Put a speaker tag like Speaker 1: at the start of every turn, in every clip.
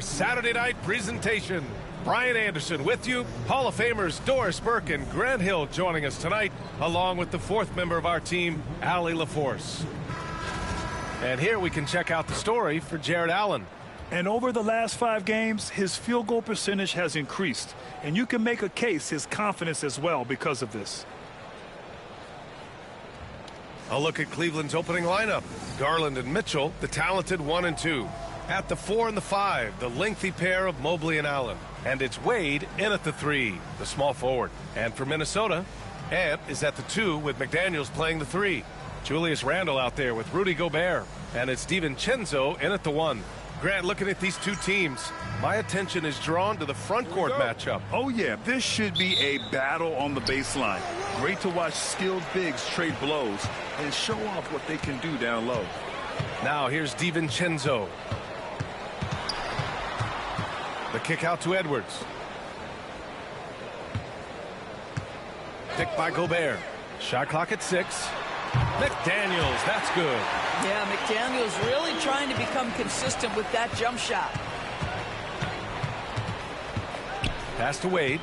Speaker 1: Saturday night presentation. Brian Anderson with you. Hall of Famers Doris Burke and Grant Hill joining us tonight, along with the fourth member of our team, Allie LaForce. And here we can check out the story for Jared Allen.
Speaker 2: And over the last 5 games, his field goal percentage has increased. And you can make a case his confidence as well because of this.
Speaker 1: A look at Cleveland's opening lineup. Garland and Mitchell, the talented 1 and 2. At the 4 and the 5, the lengthy pair of Mobley and Allen. And it's Wade in at the 3, the small forward. And for Minnesota, Ant is at the 2 with McDaniels playing the 3. Julius Randle out there with Rudy Gobert. And it's DiVincenzo in at the 1. Grant, looking at these two teams, my attention is drawn to the front court matchup.
Speaker 2: Oh, yeah, this should be a battle on the baseline. Great to watch skilled bigs trade blows and show off what they can do down low.
Speaker 1: Now here's DiVincenzo. The kick out to Edwards. Picked by Gobert. Shot clock at 6. McDaniels, that's good.
Speaker 3: Yeah, McDaniels really trying to become consistent with that jump shot.
Speaker 1: Pass to Wade.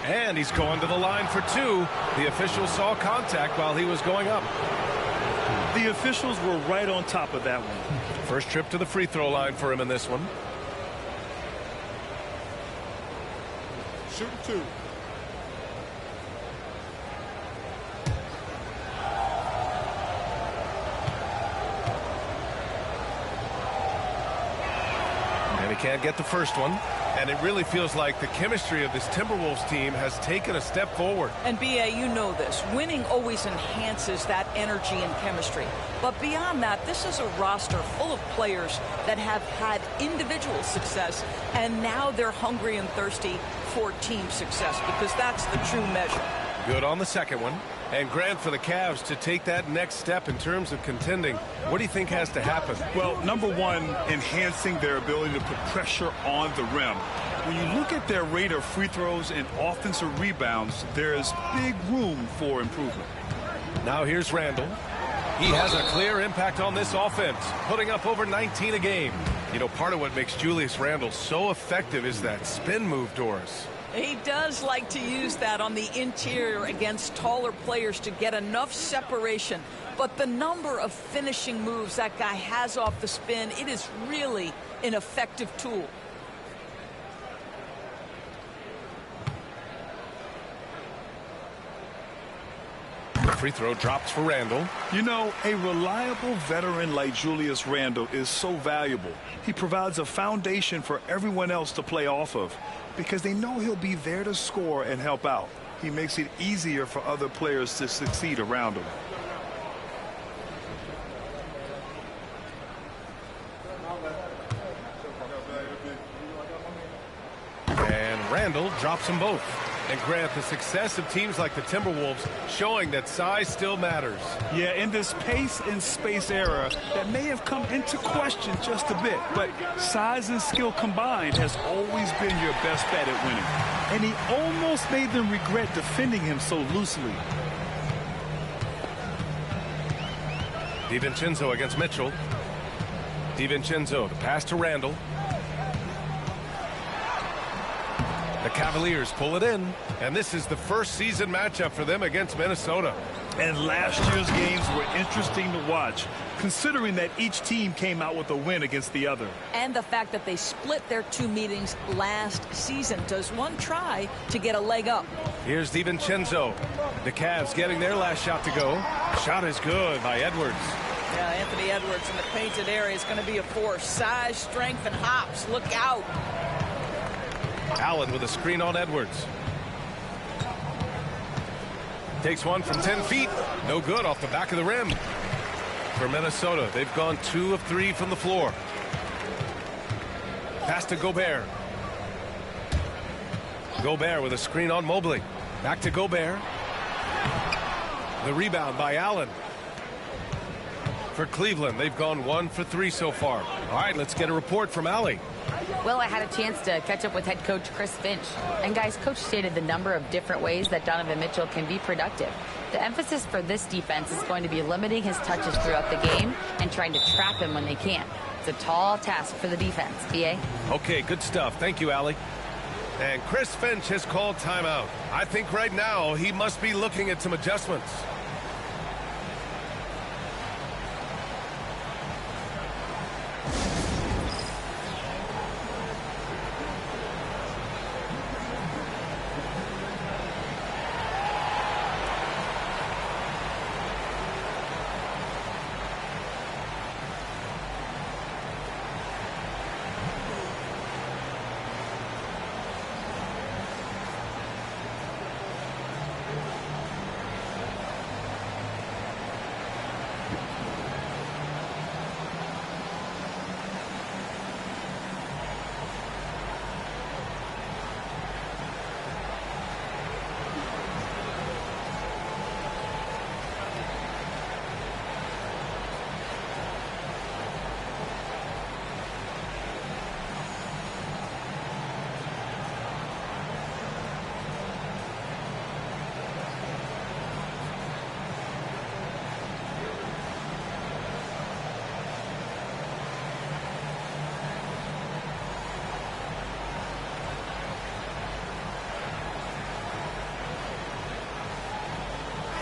Speaker 1: And he's going to the line for 2. The official saw contact while he was going up.
Speaker 2: The officials were right on top of that one.
Speaker 1: First trip to the free throw line for him in this one.
Speaker 4: Shooting 2.
Speaker 1: And he can't get the first one. And it really feels like the chemistry of this Timberwolves team has taken a step forward.
Speaker 3: And B.A., you know this. Winning always enhances that energy and chemistry. But beyond that, this is a roster full of players that have had individual success, and now they're hungry and thirsty for team success, because that's the true measure.
Speaker 1: Good on the second one. And Grant, for the Cavs to take that next step in terms of contending, what do you think has to happen?
Speaker 2: Well, number one, enhancing their ability to put pressure on the rim. When you look at their rate of free throws and offensive rebounds, there's big room for improvement.
Speaker 1: Now here's Randle. He has a clear impact on this offense, putting up over 19 a game. You know, part of what makes Julius Randle so effective is that spin move, Doris.
Speaker 3: He does like to use that on the interior against taller players to get enough separation. But the number of finishing moves that guy has off the spin, it is really an effective tool.
Speaker 1: The free throw drops for Randle.
Speaker 2: You know, a reliable veteran like Julius Randle is so valuable. He provides a foundation for everyone else to play off of, because they know he'll be there to score and help out. He makes it easier for other players to succeed around him.
Speaker 1: And Randle drops them both. And Grant, the success of teams like the Timberwolves showing that size still matters.
Speaker 2: Yeah, in this pace and space era that may have come into question just a bit, but size and skill combined has always been your best bet at winning. And he almost made them regret defending him so loosely.
Speaker 1: DiVincenzo against Mitchell. DiVincenzo, the pass to Randle. The Cavaliers pull it in, and this is the first season matchup for them against Minnesota.
Speaker 2: And last year's games were interesting to watch, considering that each team came out with a win against the other.
Speaker 3: And the fact that they split their 2 meetings last season. Does one try to get a leg up?
Speaker 1: Here's DiVincenzo. The Cavs getting their last shot to go. Shot is good by Edwards.
Speaker 3: Yeah, Anthony Edwards in the painted area is going to be a force. Size, strength, and hops. Look out.
Speaker 1: Allen with a screen on Edwards. Takes one from 10 feet. No good off the back of the rim. For Minnesota, they've gone 2 of 3 from the floor. Pass to Gobert. Gobert with a screen on Mobley. Back to Gobert. The rebound by Allen. For Cleveland, they've gone 1 for 3 so far. All right, let's get a report from Allie.
Speaker 5: Well, I had a chance to catch up with head coach Chris Finch. And, guys, coach stated the number of different ways that Donovan Mitchell can be productive. The emphasis for this defense is going to be limiting his touches throughout the game and trying to trap him when they can. It's a tall task for the defense, BA.
Speaker 1: Okay, good stuff. Thank you, Allie. And Chris Finch has called timeout. I think right now he must be looking at some adjustments.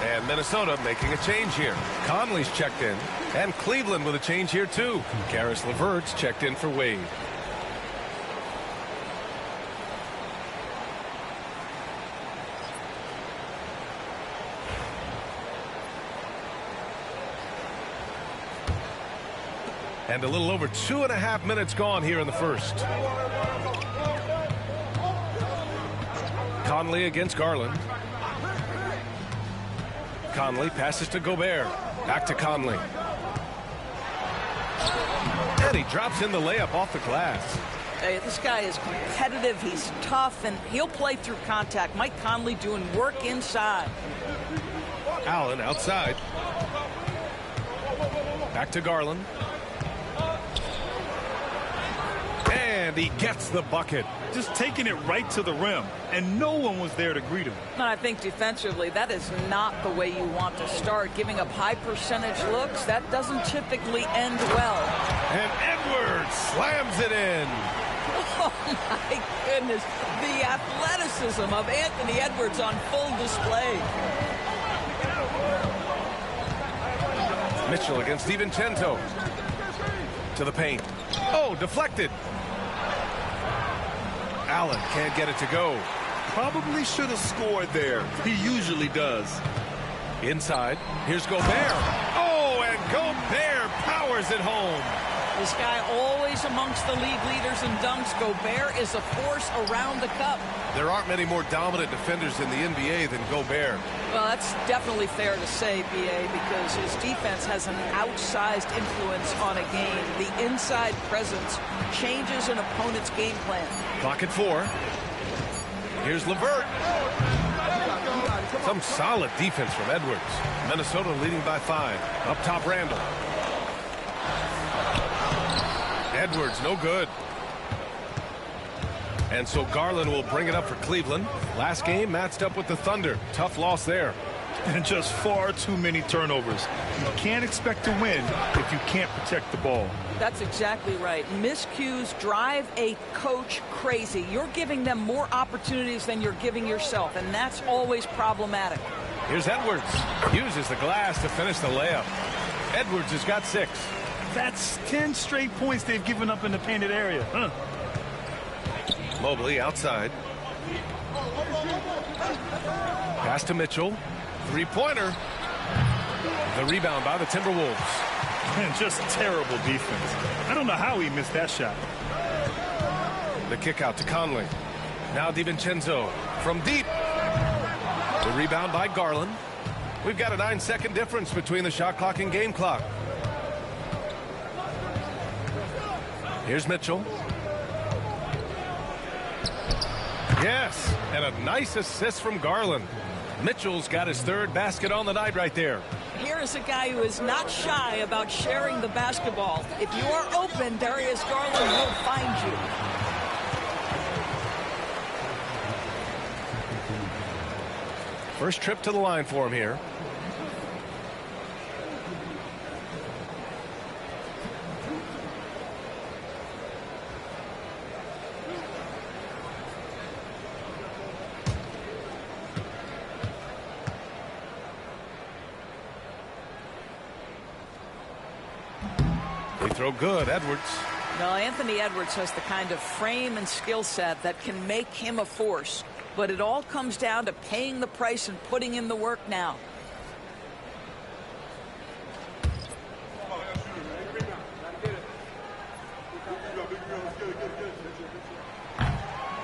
Speaker 1: And Minnesota making a change here. Conley's checked in. And Cleveland with a change here, too. Karis LeVert's checked in for Wade. And a little over 2.5 minutes gone here in the first. Conley against Garland. Conley passes to Gobert. Back to Conley. And he drops in the layup off the glass.
Speaker 3: Hey, this guy is competitive. He's tough, and he'll play through contact. Mike Conley doing work inside.
Speaker 1: Allen outside. Back to Garland. And he gets the bucket.
Speaker 2: Just taking it right to the rim, and no one was there to greet him.
Speaker 3: And I think defensively, that is not the way you want to start. Giving up high percentage looks, that doesn't typically end well.
Speaker 1: And Edwards slams it in.
Speaker 3: Oh, my goodness. The athleticism of Anthony Edwards on full display.
Speaker 1: Mitchell against DiVincenzo. To the paint. Oh, deflected. Allen can't get it to go.
Speaker 2: Probably should have scored there. He usually does.
Speaker 1: Inside. Here's Gobert. Oh, and Gobert powers it home.
Speaker 3: This guy always amongst the league leaders in dunks. Gobert is a force around the cup.
Speaker 1: There aren't many more dominant defenders in the NBA than Gobert.
Speaker 3: Well, that's definitely fair to say, BA, because his defense has an outsized influence on a game. The inside presence changes an opponent's game plan.
Speaker 1: Clock at 4. Here's LeVert. Some solid defense from Edwards. Minnesota leading by 5. Up top, Randall. Edwards, no good. And so Garland will bring it up for Cleveland. Last game matched up with the Thunder. Tough loss there.
Speaker 2: And just far too many turnovers. You can't expect to win if you can't protect the ball.
Speaker 3: That's exactly right. Miscues drive a coach crazy. You're giving them more opportunities than you're giving yourself, and that's always problematic.
Speaker 1: Here's Edwards. Uses the glass to finish the layup. Edwards has got 6.
Speaker 2: That's 10 straight points they've given up in the painted area.
Speaker 1: Mobley outside. Pass to Mitchell. Three-pointer. The rebound by the Timberwolves.
Speaker 2: And just terrible defense. I don't know how he missed that shot.
Speaker 1: The kick out to Conley. Now DiVincenzo from deep. The rebound by Garland. We've got a 9-second difference between the shot clock and game clock. Here's Mitchell. Yes, and a nice assist from Garland. Mitchell's got his 3rd basket on the night right there.
Speaker 3: Here is a guy who is not shy about sharing the basketball. If you are open, Darius Garland will find you.
Speaker 1: First trip to the line for him here. throw good, Edwards.
Speaker 3: Well, Anthony Edwards has the kind of frame and skill set that can make him a force. But it all comes down to paying the price and putting in the work now.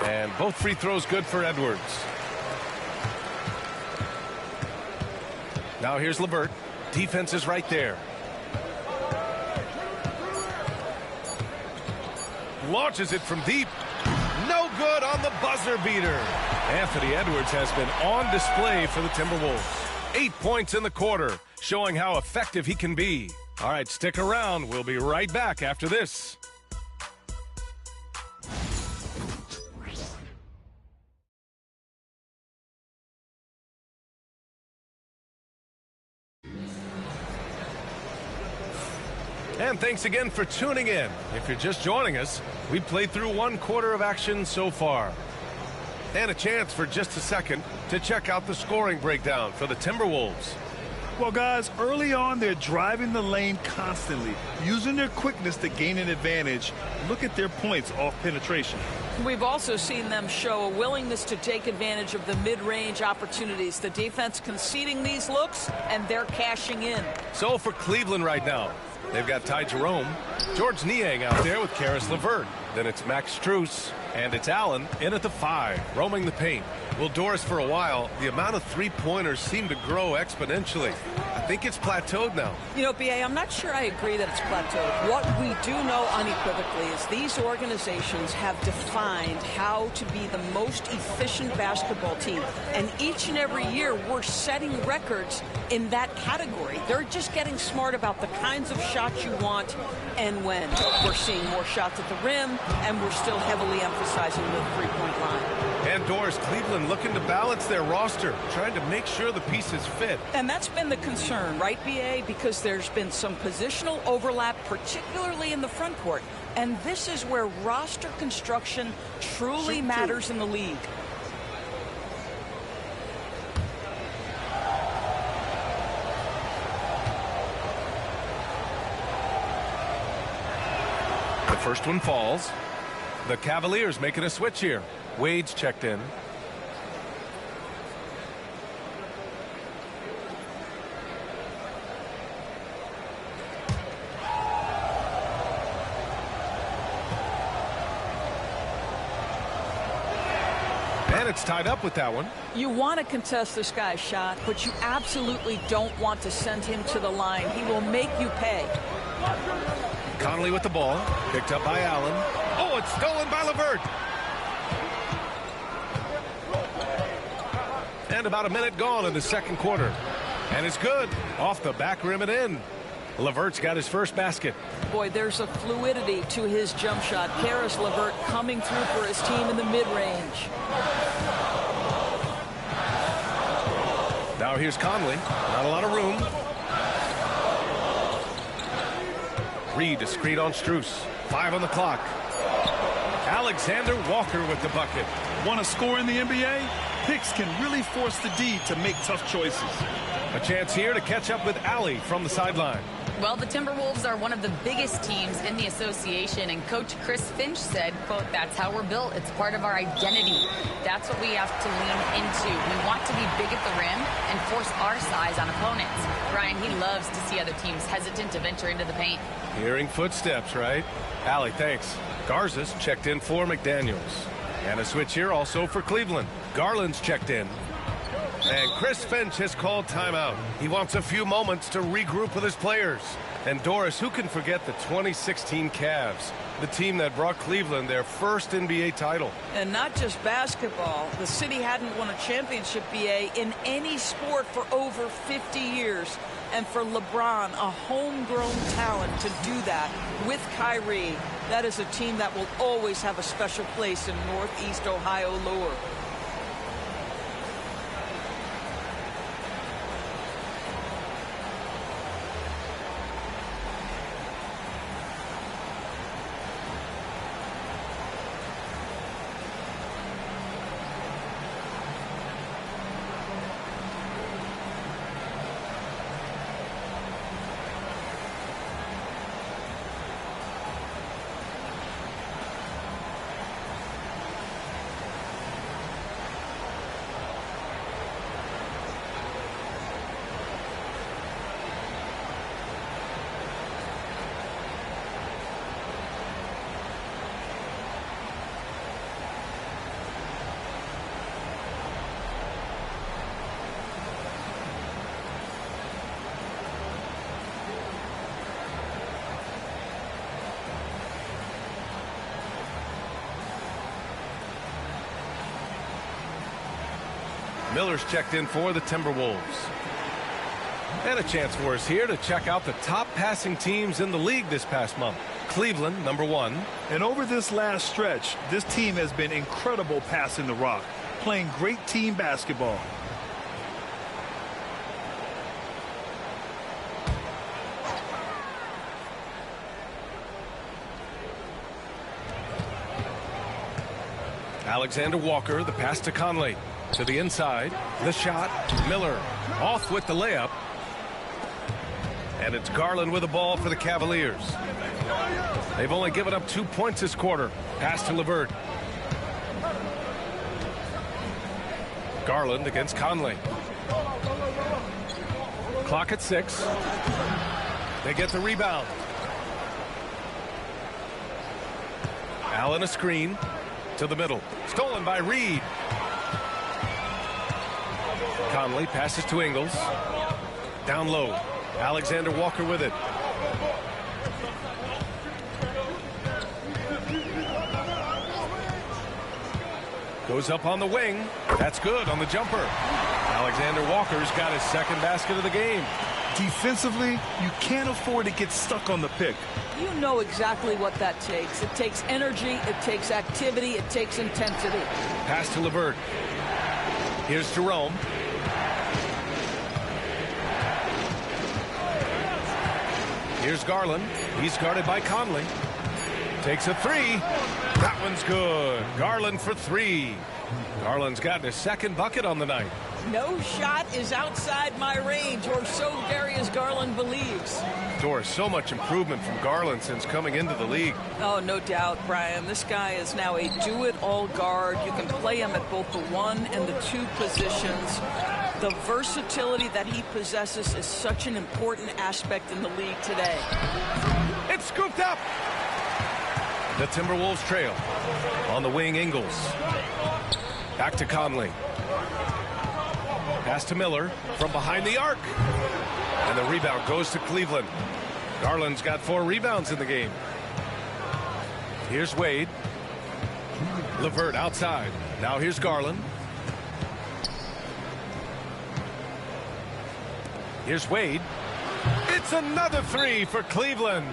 Speaker 1: And both free throws good for Edwards. Now here's LeVert. Defense is right there. Launches it from deep. No good on the buzzer beater. Anthony Edwards has been on display for the Timberwolves. 8 points in the quarter, showing how effective he can be. All right, stick around. We'll be right back after this. And thanks again for tuning in. If you're just joining us, we've played through 1 quarter of action so far. And a chance for just a second to check out the scoring breakdown for the Timberwolves.
Speaker 2: Well, guys, early on, they're driving the lane constantly, using their quickness to gain an advantage. Look at their points off penetration.
Speaker 3: We've also seen them show a willingness to take advantage of the mid-range opportunities. The defense conceding these looks, and they're cashing in.
Speaker 1: So for Cleveland right now, they've got Ty Jerome, George Niang out there with Karis LeVert. Then it's Max Strus, and it's Allen in at the 5, roaming the paint. Well, Doris, for a while, the amount of three-pointers seemed to grow exponentially. I think it's plateaued now.
Speaker 3: You know, B.A., I'm not sure I agree that it's plateaued. What we do know unequivocally is these organizations have defined how to be the most efficient basketball team. And each and every year, we're setting records in that category. They're just getting smart about the kinds of shots you want and when. We're seeing more shots at the rim, and we're still heavily emphasizing the three-point line.
Speaker 1: And Doris, Cleveland looking to balance their roster, trying to make sure the pieces fit.
Speaker 3: And that's been the concern, right, B.A.? Because there's been some positional overlap, particularly in the front court. And this is where roster construction truly matters in the league.
Speaker 1: The first one falls. The Cavaliers making a switch here. Wade's checked in. And it's tied up with that one.
Speaker 3: You want to contest this guy's shot, but you absolutely don't want to send him to the line. He will make you pay.
Speaker 1: Conley with the ball. Picked up by Allen. Oh, it's stolen by LeVert. And about a minute gone in the second quarter. And it's good. Off the back rim and in. LeVert's got his first basket.
Speaker 3: Boy, there's a fluidity to his jump shot. Karis LeVert coming through for his team in the mid-range.
Speaker 1: Now here's Conley. Not a lot of room. Reed to screen on Strus. 5 on the clock. Alexander Walker with the bucket.
Speaker 2: Want to score in the NBA? Picks can really force the D to make tough choices.
Speaker 1: A chance here to catch up with Allie from the sideline.
Speaker 5: Well, the Timberwolves are one of the biggest teams in the association, and Coach Chris Finch said, quote, "That's how we're built. It's part of our identity. That's what we have to lean into. We want to be big at the rim and force our size on opponents." Brian, he loves to see other teams hesitant to venture into the paint.
Speaker 1: Hearing footsteps, right? Allie, thanks. Garza's checked in for McDaniels. And a switch here also for Cleveland. Garland's checked in. And Chris Finch has called timeout. He wants a few moments to regroup with his players. And Doris, who can forget the 2016 Cavs, the team that brought Cleveland their first NBA title?
Speaker 3: And not just basketball. The city hadn't won a championship, BA, in any sport for over 50 years. And for LeBron, a homegrown talent, to do that with Kyrie, that is a team that will always have a special place in Northeast Ohio lore.
Speaker 1: Miller's checked in for the Timberwolves. And a chance for us here to check out the top passing teams in the league this past month. Cleveland, #1.
Speaker 2: And over this last stretch, this team has been incredible passing the rock, playing great team basketball.
Speaker 1: Alexander Walker, the pass to Conley. To the inside, the shot, Miller off with the layup. And it's Garland with the ball for the Cavaliers. They've only given up 2 points this quarter. Pass to LeVert. Garland against Conley. Clock at 6. They get the rebound. Allen a screen to the middle. Stolen by Reed. Conley passes to Ingles. Down low. Alexander Walker with it. Goes up on the wing. That's good on the jumper. Alexander Walker's got his second basket of the game.
Speaker 2: Defensively, you can't afford to get stuck on the pick.
Speaker 3: You know exactly what that takes. It takes energy, it takes activity, it takes intensity.
Speaker 1: Pass to LeVert. Here's Jerome. Here's Garland. He's guarded by Conley. Takes a three. That one's good. Garland for 3. Garland's gotten his second bucket on the night.
Speaker 3: No shot is outside my range, or so Darius Garland believes.
Speaker 1: Doris, so much improvement from Garland since coming into the league.
Speaker 3: Oh, no doubt, Brian. This guy is now a do-it-all guard. You can play him at both the 1 and the 2 positions. The versatility that he possesses is such an important aspect in the league today.
Speaker 1: It's scooped up. The Timberwolves trail. On the wing, Ingles. Back to Conley. Pass to Miller from behind the arc. And the rebound goes to Cleveland. Garland's got 4 rebounds in the game. Here's Wade. LeVert outside. Now here's Garland. Here's Wade. It's another 3 for Cleveland.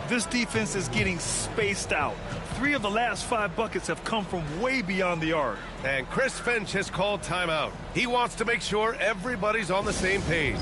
Speaker 2: This defense is getting spaced out. 3 of the last 5 buckets have come from way beyond the arc.
Speaker 1: And Chris Finch has called timeout. He wants to make sure everybody's on the same page.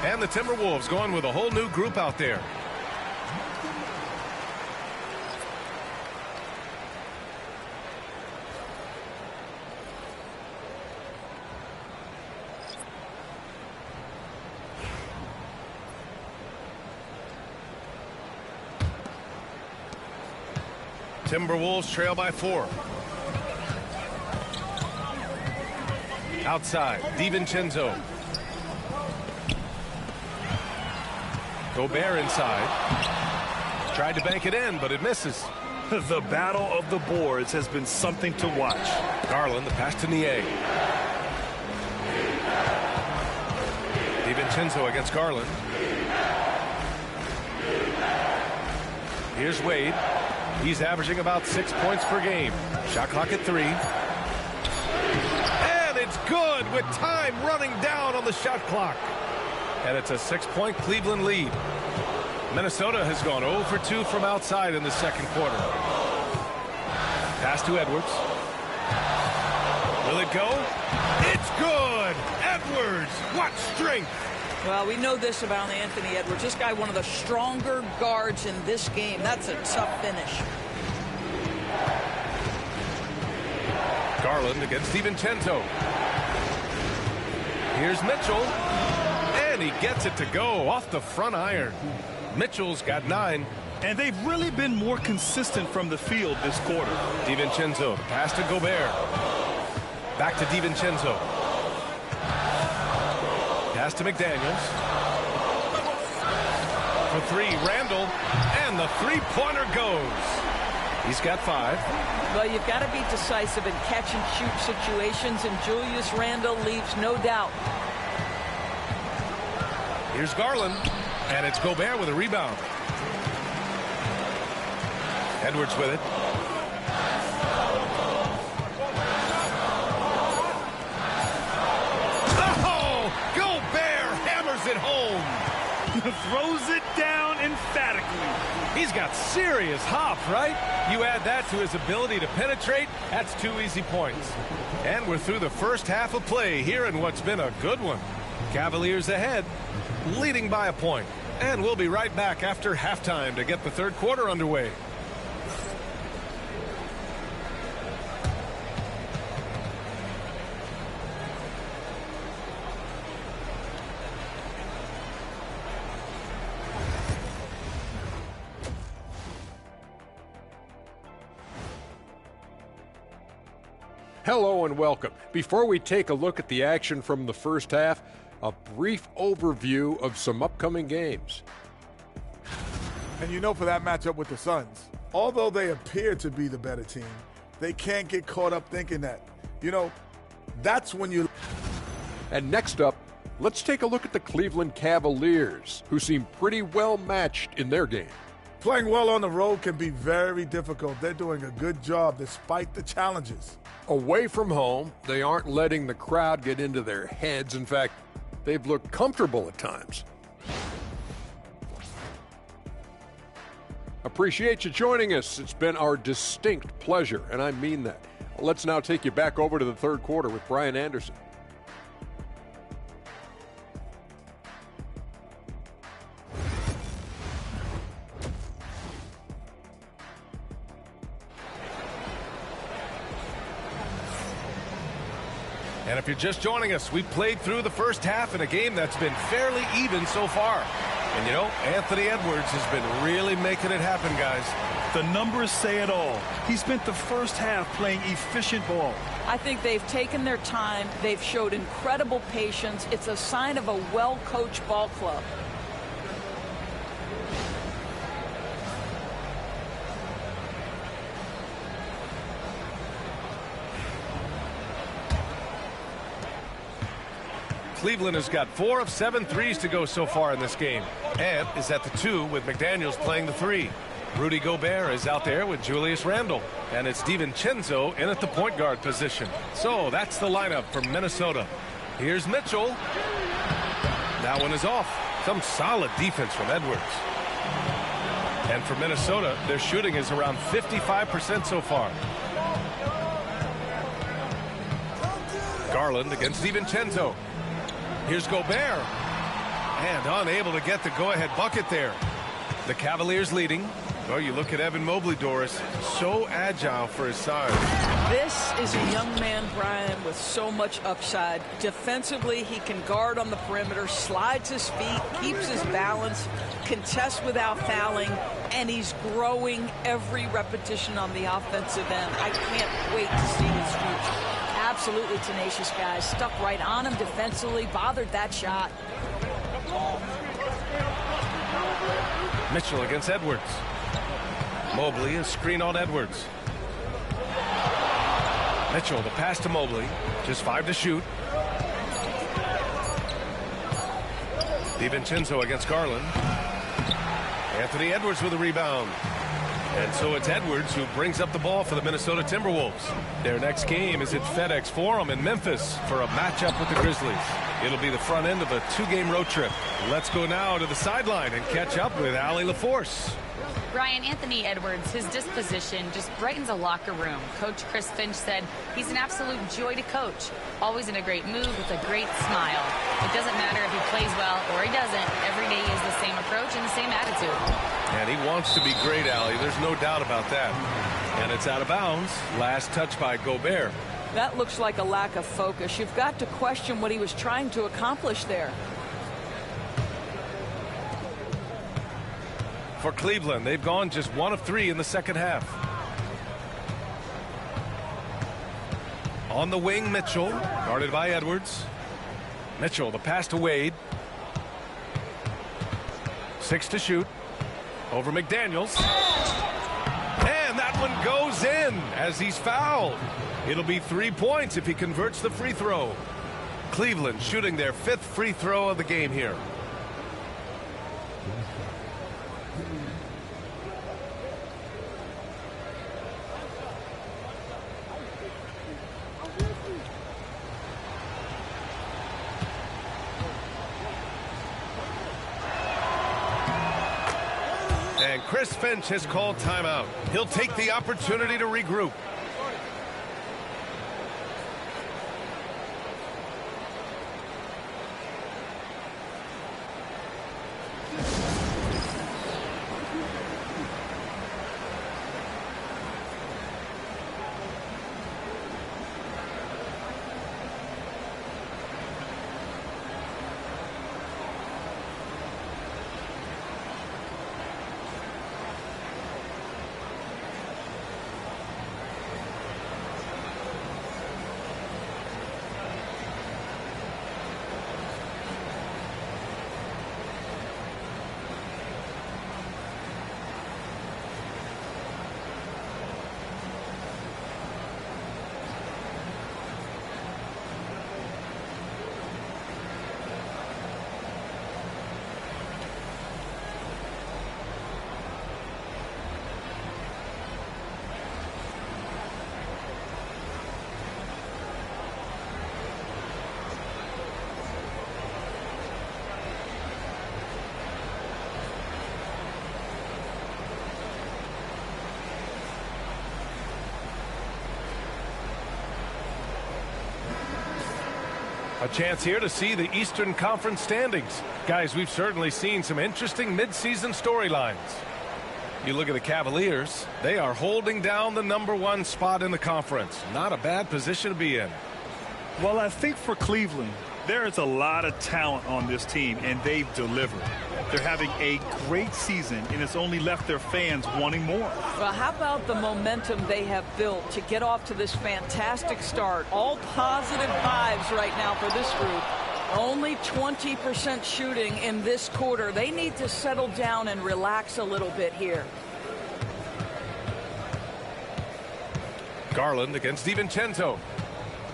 Speaker 1: And the Timberwolves going with a whole new group out there. Timberwolves trail by 4. Outside, DiVincenzo. Gobert inside. Tried to bank it in, but it misses.
Speaker 2: The battle of the boards has been something to watch.
Speaker 1: Garland, the pass to Nie. DiVincenzo against Garland. Here's Wade. He's averaging about 6 points per game. Shot clock at 3. And it's good with time running down on the shot clock. And it's a 6-point Cleveland lead. Minnesota has gone 0 for 2 from outside in the second quarter. Pass to Edwards. Will it go? It's good! Edwards, what strength!
Speaker 3: Well, we know this about Anthony Edwards. This guy, one of the stronger guards in this game. That's a tough finish.
Speaker 1: Garland against DiVincenzo. Here's Mitchell. And he gets it to go off the front iron. Mitchell's got 9.
Speaker 2: And they've really been more consistent from the field this quarter.
Speaker 1: DiVincenzo, pass to Gobert. Back to DiVincenzo. Pass to McDaniels. For 3, Randall. And the three-pointer goes. He's got 5.
Speaker 3: Well, you've got to be decisive in catch-and-shoot situations, and Julius Randle leaves no doubt.
Speaker 1: Here's Garland. And it's Gobert with a rebound. Edwards with it. Oh! Gobert hammers it home.
Speaker 2: Throws it down emphatically.
Speaker 1: He's got serious hop, right? You add that to his ability to penetrate, that's 2 easy points. And we're through the first half of play here in what's been a good one. Cavaliers ahead, leading by a point. And we'll be right back after halftime to get the third quarter underway.
Speaker 6: Hello and welcome. Before we take a look at the action from the first half, a brief overview of some upcoming games.
Speaker 4: And you know, for that matchup with the Suns, although they appear to be the better team, they can't get caught up thinking that. You know, that's when you...
Speaker 6: And next up, let's take a look at the Cleveland Cavaliers, who seem pretty well matched in their game.
Speaker 4: Playing well on the road can be very difficult. They're doing a good job despite the challenges.
Speaker 6: Away from home, they aren't letting the crowd get into their heads. In fact, they've looked comfortable at times. Appreciate you joining us. It's been our distinct pleasure, and I mean that. Let's now take you back over to the third quarter with Brian Anderson.
Speaker 1: And if you're just joining us, we played through the first half in a game that's been fairly even so far. And you know, Anthony Edwards has been really making it happen, guys.
Speaker 2: The numbers say it all. He spent the first half playing efficient ball.
Speaker 3: I think they've taken their time. They've showed incredible patience. It's a sign of a well-coached ball club.
Speaker 1: Cleveland has got 4 of 7 threes to go so far in this game. And is at the 2 with McDaniels playing the 3. Rudy Gobert is out there with Julius Randle. And it's DiVincenzo in at the point guard position. So that's the lineup for Minnesota. Here's Mitchell. That one is off. Some solid defense from Edwards. And for Minnesota, their shooting is around 55% so far. Garland against DiVincenzo. Here's Gobert. And unable to get the go-ahead bucket there. The Cavaliers leading. Oh, you look at Evan Mobley, Doris. So agile for his size.
Speaker 3: This is a young man, Brian, with so much upside. Defensively, he can guard on the perimeter, slides his feet, keeps his balance, contests without fouling, and he's growing every repetition on the offensive end. I can't wait to see his future. Absolutely tenacious guys. Stuck right on him defensively, bothered that shot.
Speaker 1: Mitchell against Edwards. Mobley is screen on Edwards. Mitchell, the pass to Mobley. Just 5 to shoot. DiVincenzo against Garland. Anthony Edwards with a rebound. And so it's Edwards who brings up the ball for the Minnesota Timberwolves. Their next game is at FedEx Forum in Memphis for a matchup with the Grizzlies. It'll be the front end of a 2-game road trip. Let's go now to the sideline and catch up with Allie LaForce.
Speaker 5: Brian, Anthony Edwards, his disposition just brightens a locker room. Coach Chris Finch said he's an absolute joy to coach. Always in a great mood with a great smile. It doesn't matter if he plays well or he doesn't. Every day he has the same approach and the same attitude.
Speaker 1: And he wants to be great, Allie. There's no doubt about that. And it's out of bounds. Last touch by Gobert.
Speaker 3: That looks like a lack of focus. You've got to question what he was trying to accomplish there.
Speaker 1: For Cleveland, they've gone just 1 of 3 in the second half. On the wing, Mitchell, guarded by Edwards. Mitchell, the pass to Wade. 6 to shoot. Over McDaniels. And that one goes in as he's fouled. It'll be 3 points if he converts the free throw. Cleveland shooting their 5th free throw of the game here. And Chris Finch has called timeout. He'll take the opportunity to regroup. A chance here to see the Eastern Conference standings. Guys, we've certainly seen some interesting midseason storylines. You look at the Cavaliers, they are holding down the #1 spot in the conference. Not a bad position to be in.
Speaker 2: Well, I think for Cleveland, there is a lot of talent on this team, and they've delivered. They're having a great season, and it's only left their fans wanting more.
Speaker 3: Well, how about the momentum they have built to get off to this fantastic start? All positive vibes right now for this group. Only 20% shooting in this quarter. They need to settle down and relax a little bit here.
Speaker 1: Garland against DiVincenzo.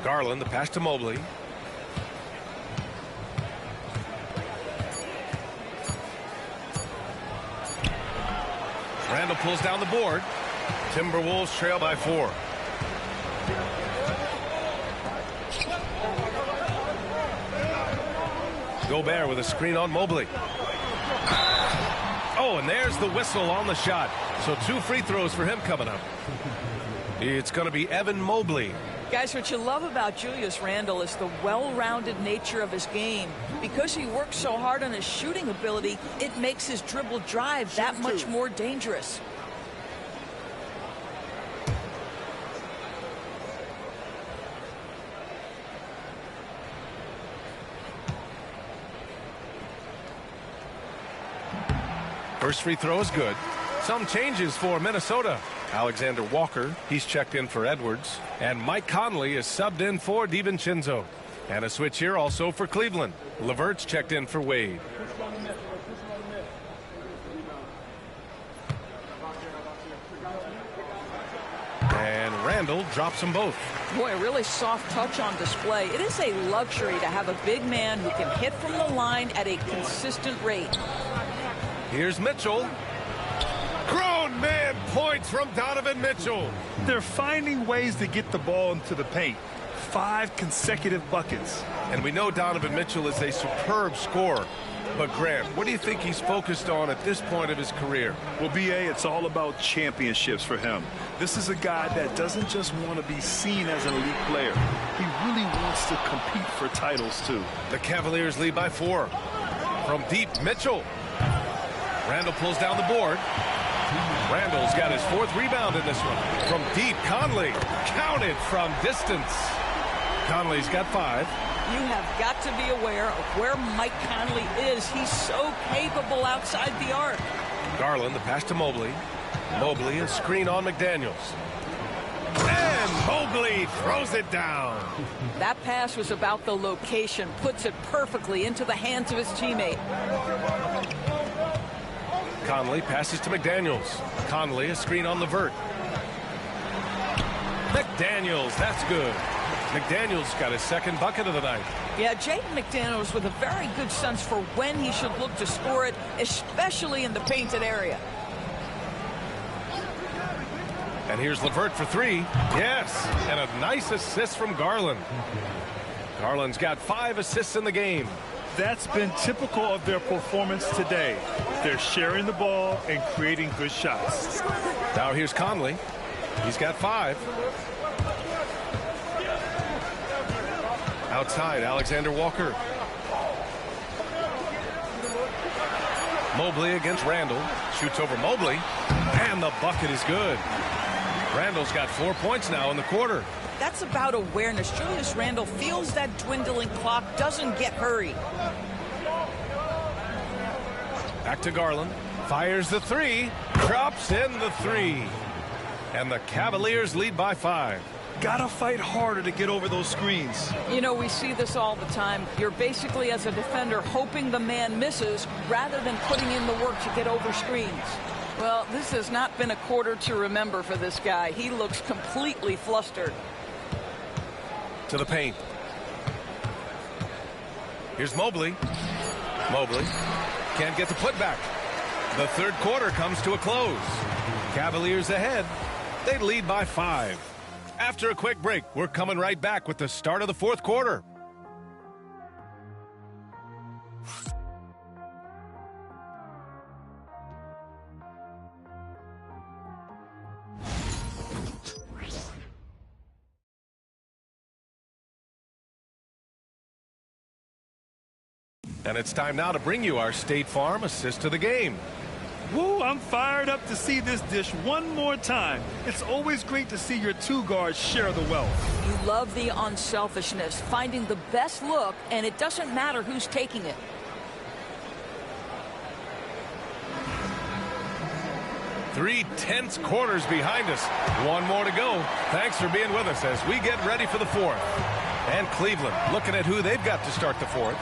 Speaker 1: Garland, the pass to Mobley. Randall pulls down the board. Timberwolves trail by 4. Gobert with a screen on Mobley. Oh, and there's the whistle on the shot. So 2 free throws for him coming up. It's going to be Evan Mobley.
Speaker 3: Guys, what you love about Julius Randle is the well-rounded nature of his game. Because he works so hard on his shooting ability, it makes his dribble drive that much more dangerous.
Speaker 1: First free throw is good. Some changes for Minnesota. Alexander Walker, he's checked in for Edwards. And Mike Conley is subbed in for DiVincenzo. And a switch here also for Cleveland. LeVert's checked in for Wade. And Randall drops them both.
Speaker 3: Boy, a really soft touch on display. It is a luxury to have a big man who can hit from the line at a consistent rate.
Speaker 1: Here's Mitchell. Grown man points from Donovan Mitchell.
Speaker 2: They're finding ways to get the ball into the paint. 5 consecutive buckets.
Speaker 1: And we know Donovan Mitchell is a superb scorer. But Grant, what do you think he's focused on at this point of his career?
Speaker 2: Well, B.A., it's all about championships for him. This is a guy that doesn't just want to be seen as an elite player. He really wants to compete for titles, too.
Speaker 1: The Cavaliers lead by 4. From deep, Mitchell. Randall pulls down the board. Randall's got his 4th rebound in this one. From deep, Conley. Counted from distance. Conley's got 5.
Speaker 3: You have got to be aware of where Mike Conley is. He's so capable outside the arc.
Speaker 1: Garland, the pass to Mobley. Mobley, a screen on McDaniels. And Mobley throws it down.
Speaker 3: That pass was about the location. Puts it perfectly into the hands of his teammate.
Speaker 1: Conley passes to McDaniels. Conley, a screen on Levert. McDaniels, that's good. McDaniels got his 2nd bucket of the night.
Speaker 3: Yeah, Jaden McDaniels with a very good sense for when he should look to score it, especially in the painted area.
Speaker 1: And here's Levert for 3. Yes, and a nice assist from Garland. Garland's got 5 assists in the game.
Speaker 2: That's been typical of their performance today. They're sharing the ball and creating good shots.
Speaker 1: Now here's Conley. He's got 5. Outside, Alexander Walker. Mobley against Randall. Shoots over Mobley. And the bucket is good. Randall's got 4 points now in the quarter.
Speaker 3: That's about awareness. Julius Randall feels that dwindling clock, doesn't get hurried.
Speaker 1: Back to Garland. Fires the 3. Drops in the 3. And the Cavaliers lead by 5.
Speaker 2: Gotta fight harder to get over those screens.
Speaker 3: You know, we see this all the time. You're basically, as a defender, hoping the man misses rather than putting in the work to get over screens. Well, this has not been a quarter to remember for this guy. He looks completely flustered.
Speaker 1: To the paint. Here's Mobley. Mobley can't get the putback. The 3rd quarter comes to a close. Cavaliers ahead. They lead by 5. After a quick break, we're coming right back with the start of the 4th quarter. And it's time now to bring you our State Farm assist to the game.
Speaker 2: Woo, I'm fired up to see this dish one more time. It's always great to see your 2 guards share the wealth.
Speaker 3: You love the unselfishness, finding the best look, and it doesn't matter who's taking it.
Speaker 1: Three tense quarters behind us. 1 more to go. Thanks for being with us as we get ready for the 4th. And Cleveland looking at who they've got to start the 4th.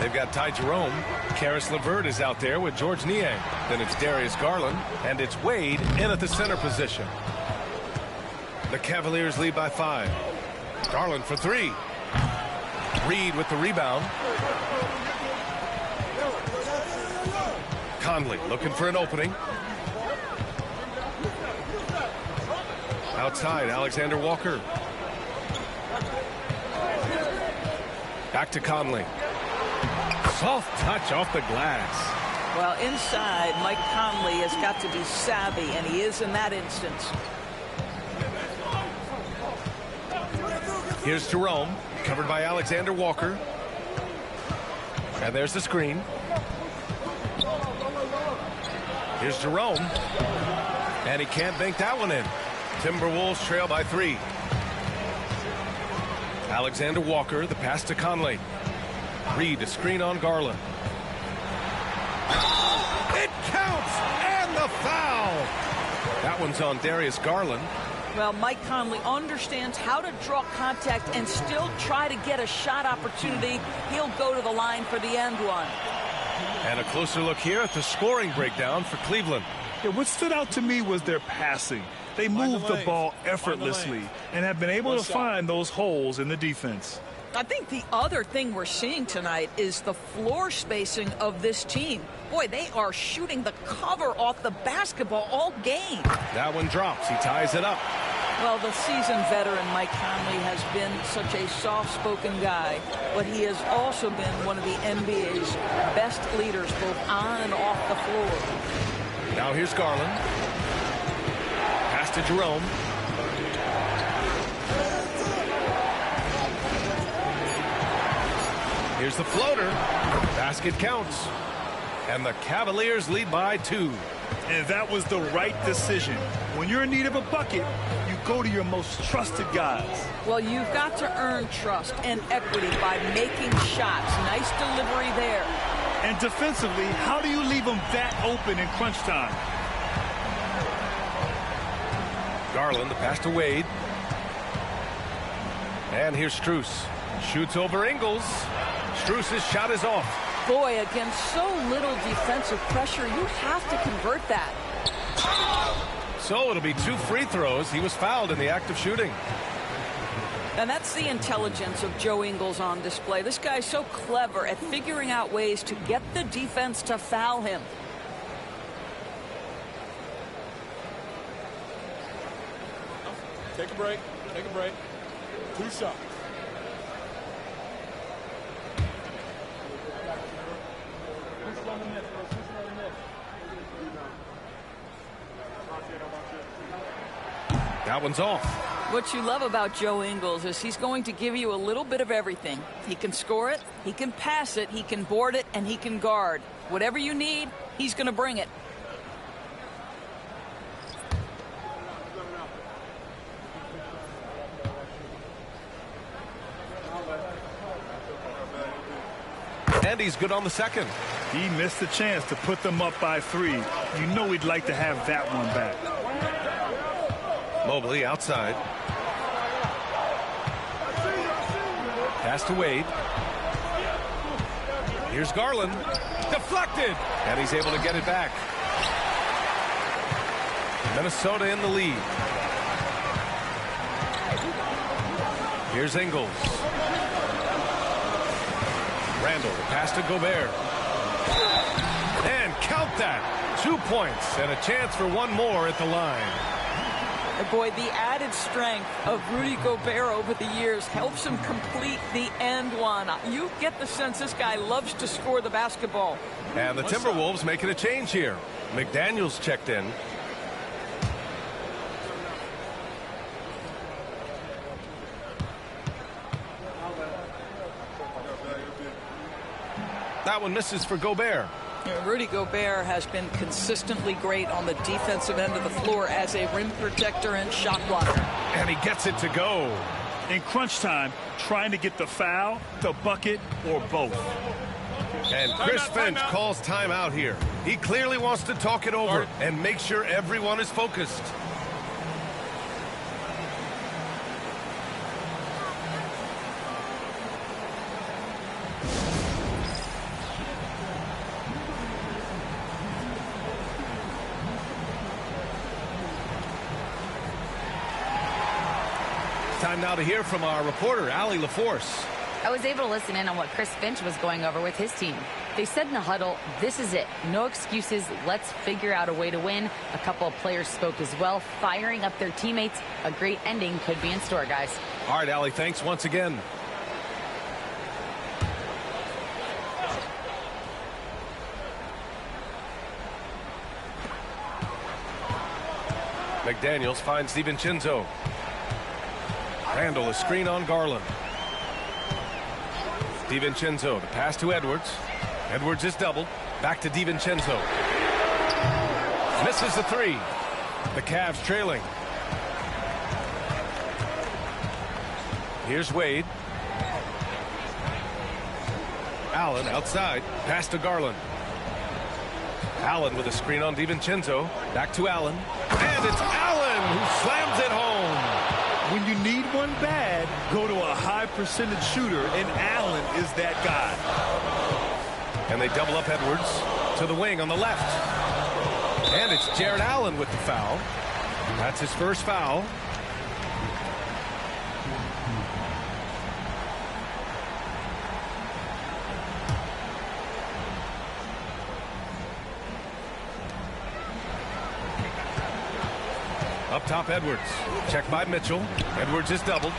Speaker 1: They've got Ty Jerome. Karis LeVert is out there with George Niang. Then it's Darius Garland, and it's Wade in at the center position. The Cavaliers lead by 5. Garland for 3. Reed with the rebound. Conley looking for an opening. Outside, Alexander Walker. Back to Conley. Soft touch off the glass.
Speaker 3: Well, inside, Mike Conley has got to be savvy, and he is in that instance.
Speaker 1: Here's Jerome, covered by Alexander Walker. And there's the screen. Here's Jerome. And he can't bank that one in. Timberwolves trail by 3. Alexander Walker, the pass to Conley. Reed, a screen on Garland. It counts, and the foul. That one's on Darius Garland.
Speaker 3: Well, Mike Conley understands how to draw contact and still try to get a shot opportunity. He'll go to the line for the end one.
Speaker 1: And a closer look here at the scoring breakdown for Cleveland.
Speaker 2: Yeah, what stood out to me was their passing. They moved the ball effortlessly and have been able to find those holes in the defense.
Speaker 3: I think the other thing we're seeing tonight is the floor spacing of this team. Boy, they are shooting the cover off the basketball all game.
Speaker 1: That one drops. He ties it up.
Speaker 3: Well, the seasoned veteran Mike Conley has been such a soft-spoken guy, but he has also been one of the NBA's best leaders, both on and off the floor.
Speaker 1: Now here's Garland. Pass to Jerome. Here's the floater. Basket counts. And the Cavaliers lead by 2.
Speaker 2: And that was the right decision. When you're in need of a bucket, you go to your most trusted guys.
Speaker 3: Well, you've got to earn trust and equity by making shots. Nice delivery there.
Speaker 2: And defensively, how do you leave them that open in crunch time?
Speaker 1: Garland, the pass to Wade. And here's Strus. Shoots over Ingles. Strus's shot is off.
Speaker 3: Boy, against so little defensive pressure, you have to convert that.
Speaker 1: So it'll be 2 free throws. He was fouled in the act of shooting.
Speaker 3: And that's the intelligence of Joe Ingles on display. This guy's so clever at figuring out ways to get the defense to foul him.
Speaker 7: Take a break. Take a break. 2 shots.
Speaker 1: That one's off.
Speaker 3: What you love about Joe Ingles is he's going to give you a little bit of everything. He can score it, he can pass it, he can board it, and he can guard. Whatever you need, he's going to bring it.
Speaker 1: And he's good on the second.
Speaker 2: He missed the chance to put them up by 3. You know he'd like to have that one back.
Speaker 1: Mobley outside. Pass to Wade. Here's Garland. Deflected. And he's able to get it back. Minnesota in the lead. Here's Ingles. Randall, the pass to Gobert. And count that. 2 points and a chance for one more at the line.
Speaker 3: Boy, the added strength of Rudy Gobert over the years helps him complete the end one. You get the sense this guy loves to score the basketball.
Speaker 1: And the Timberwolves making a change here. McDaniels checked in. That one misses for Gobert.
Speaker 3: Rudy Gobert has been consistently great on the defensive end of the floor as a rim protector and shot blocker.
Speaker 1: And he gets it to go.
Speaker 2: In crunch time, trying to get the foul, the bucket, or both.
Speaker 1: And Chris Finch calls timeout here. He clearly wants to talk it over and make sure everyone is focused. Time now to hear from our reporter, Allie LaForce.
Speaker 5: I was able to listen in on what Chris Finch was going over with his team. They said in the huddle, this is it. No excuses. Let's figure out a way to win. A couple of players spoke as well, firing up their teammates. A great ending could be in store, guys.
Speaker 1: All right, Allie, thanks once again. McDaniels finds DiVincenzo. Randall, a screen on Garland. DiVincenzo, the pass to Edwards. Edwards is doubled. Back to DiVincenzo. Misses the 3. The Cavs trailing. Here's Wade. Allen outside. Pass to Garland. Allen with a screen on DiVincenzo. Back to Allen. And it's Allen who slams it home.
Speaker 2: When you need one bad, go to a high percentage shooter, and Allen is that guy.
Speaker 1: And they double up Edwards to the wing on the left. And it's Jared Allen with the foul. That's his first foul. Up top, Edwards. Check by Mitchell. Edwards is doubled.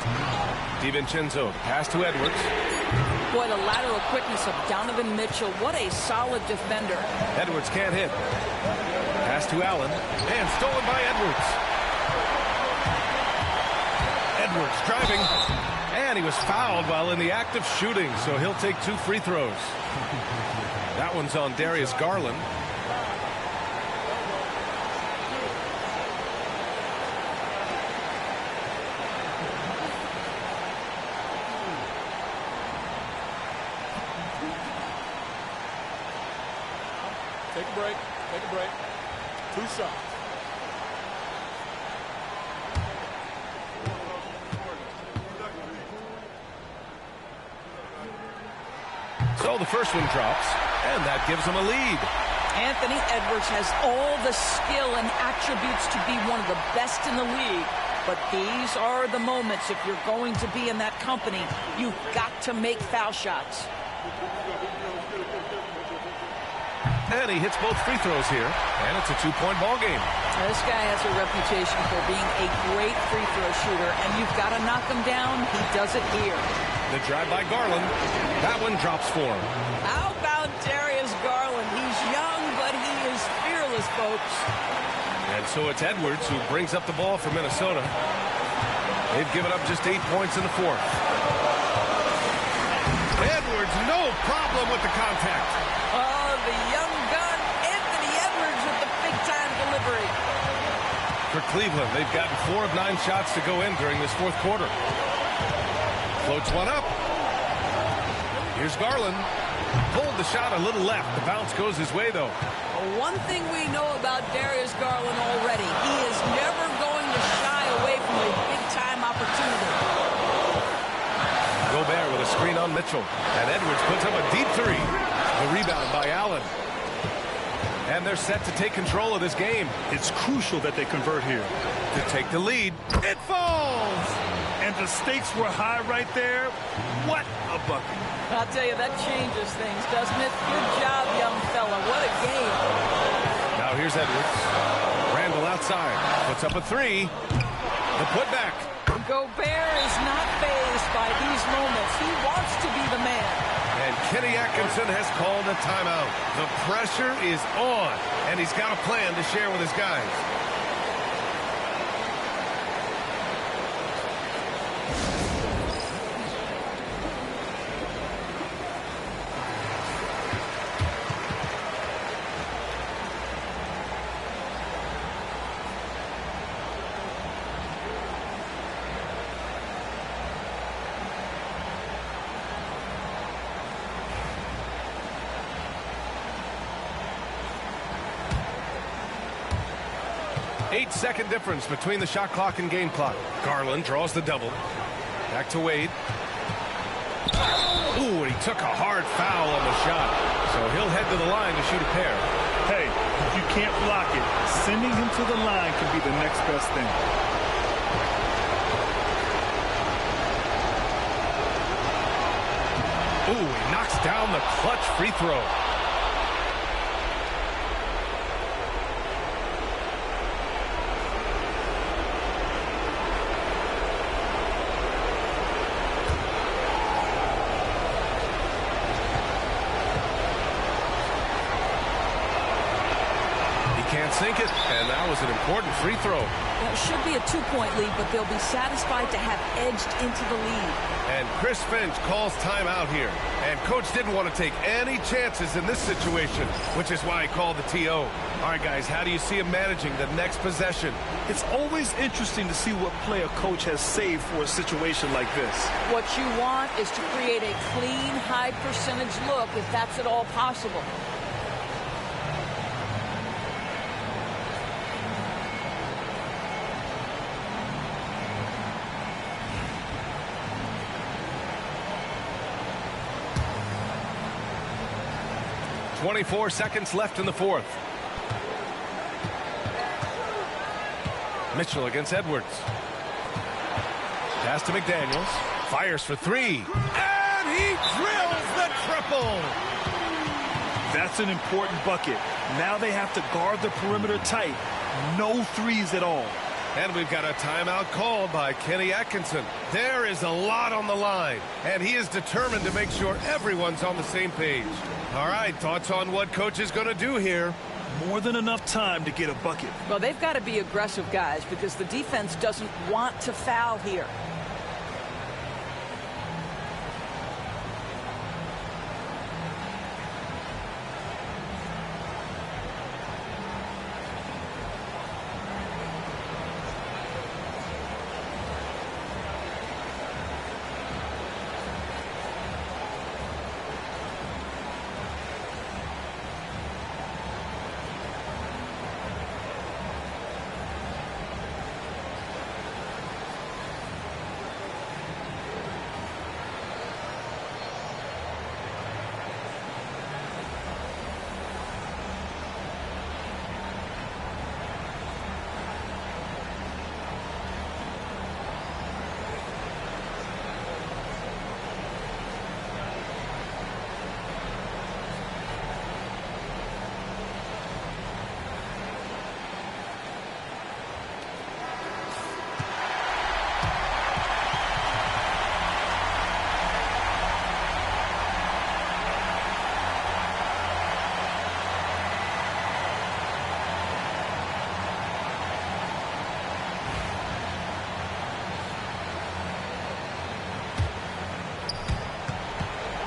Speaker 1: DiVincenzo. Pass to Edwards.
Speaker 3: Boy, the lateral quickness of Donovan Mitchell. What a solid defender.
Speaker 1: Edwards can't hit. Pass to Allen. And stolen by Edwards. Edwards driving. And he was fouled while in the act of shooting, so he'll take 2 free throws. That one's on Darius Garland.
Speaker 7: Take a break. Take a break. 2 shots.
Speaker 1: So the first one drops, and that gives him a lead.
Speaker 3: Anthony Edwards has all the skill and attributes to be one of the best in the league. But these are the moments, if you're going to be in that company, you've got to make foul shots.
Speaker 1: And he hits both free throws here, and it's a 2-point ball game.
Speaker 3: This guy has a reputation for being a great free throw shooter, and you've got to knock him down. He does it here.
Speaker 1: The drive by Garland. That one drops for him.
Speaker 3: How about Darius Garland? He's young, but he is fearless, folks.
Speaker 1: And so it's Edwards who brings up the ball for Minnesota. They've given up just 8 points in the fourth. Edwards, no problem with the contact.
Speaker 3: Oh, the young gun, Anthony Edwards with the big-time delivery.
Speaker 1: For Cleveland, they've gotten 4 of 9 shots to go in during this fourth quarter. Floats one up. Here's Garland. Pulled the shot a little left. The bounce goes his way, though.
Speaker 3: One thing we know about Darius Garland already, he is never going to shy away from a big-time opportunity.
Speaker 1: Gobert with a screen on Mitchell. And Edwards puts up a deep 3. The rebound by Allen. And they're set to take control of this game.
Speaker 2: It's crucial that they convert here.
Speaker 1: To take the lead. It falls!
Speaker 2: And the stakes were high right there. What a bucket.
Speaker 3: I'll tell you, that changes things, doesn't it? Good job, young fella. What a game.
Speaker 1: Now here's Edwards. Randall outside. Puts up a 3. The putback.
Speaker 3: Gobert is not fazed by these moments. He wants to be the man.
Speaker 1: And Kenny Atkinson has called a timeout. The pressure is on, and he's got a plan to share with his guys. Eight-second difference between the shot clock and game clock. Garland draws the double. Back to Wade. Ooh, and he took a hard foul on the shot. So he'll head to the line to shoot a pair.
Speaker 2: Hey, if you can't block it, sending him to the line can be the next best thing.
Speaker 1: Ooh, he knocks down the clutch free throw. Can't sink it, and that was an important free throw.
Speaker 3: Well, it should be a 2-point lead, but they'll be satisfied to have edged into the lead.
Speaker 1: And Chris Finch calls timeout here. And Coach didn't want to take any chances in this situation, which is why he called the TO. All right, guys, how do you see him managing the next possession?
Speaker 2: It's always interesting to see what play a coach has saved for a situation like this.
Speaker 3: What you want is to create a clean, high-percentage look, if that's at all possible.
Speaker 1: .24 seconds left in the fourth. Mitchell against Edwards. Pass to McDaniels. Fires for 3. And he drills the triple.
Speaker 2: That's an important bucket. Now they have to guard the perimeter tight. No threes at all.
Speaker 1: And we've got a timeout called by Kenny Atkinson. There is a lot on the line, and he is determined to make sure everyone's on the same page. All right, thoughts on what coach is going to do here?
Speaker 2: More than enough time to get a bucket.
Speaker 3: Well, they've got to be aggressive, guys, because the defense doesn't want to foul here.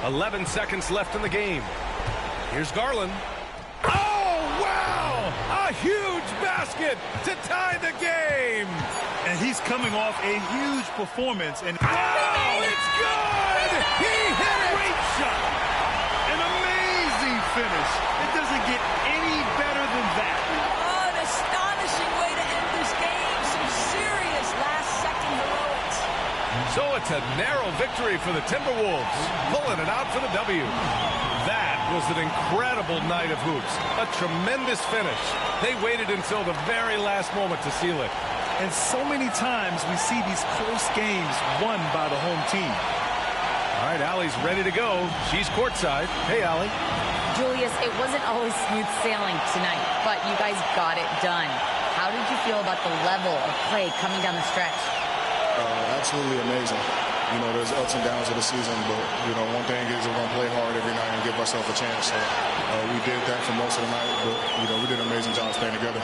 Speaker 1: .11 seconds left in the game. Here's Garland. Oh, wow! A huge basket to tie the game!
Speaker 2: And he's coming off a huge performance. And
Speaker 1: oh, it's good! He hit it!
Speaker 2: Great shot! An amazing finish. It doesn't get any better than that.
Speaker 3: Oh, an astonishing way to end this game. Some serious last-second heroics.
Speaker 1: So it's a narrow victory for the Timberwolves, pulling it out for the W. That was an incredible night of hoops. A tremendous finish. They waited until the very last moment to seal it.
Speaker 2: And so many times we see these close games won by the home team.
Speaker 1: All right, Allie's ready to go. She's courtside. Hey, Allie.
Speaker 5: Julius, it wasn't always smooth sailing tonight, but you guys got it done. How did you feel about the level of play coming down the stretch?
Speaker 8: Absolutely amazing. You know, there's ups and downs of the season, but, you know, one thing is we're going to play hard every night and give ourselves a chance. So we did that for most of the night, but, you know, we did an amazing job staying together.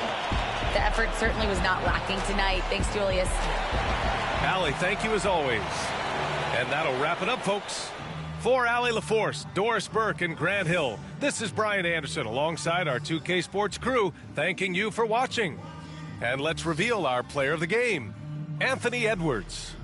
Speaker 5: The effort certainly was not lacking tonight. Thanks, Julius.
Speaker 1: Allie, thank you as always. And that'll wrap it up, folks. For Allie LaForce, Doris Burke, and Grant Hill, this is Brian Anderson alongside our 2K Sports crew, thanking you for watching. And let's reveal our player of the game, Anthony Edwards.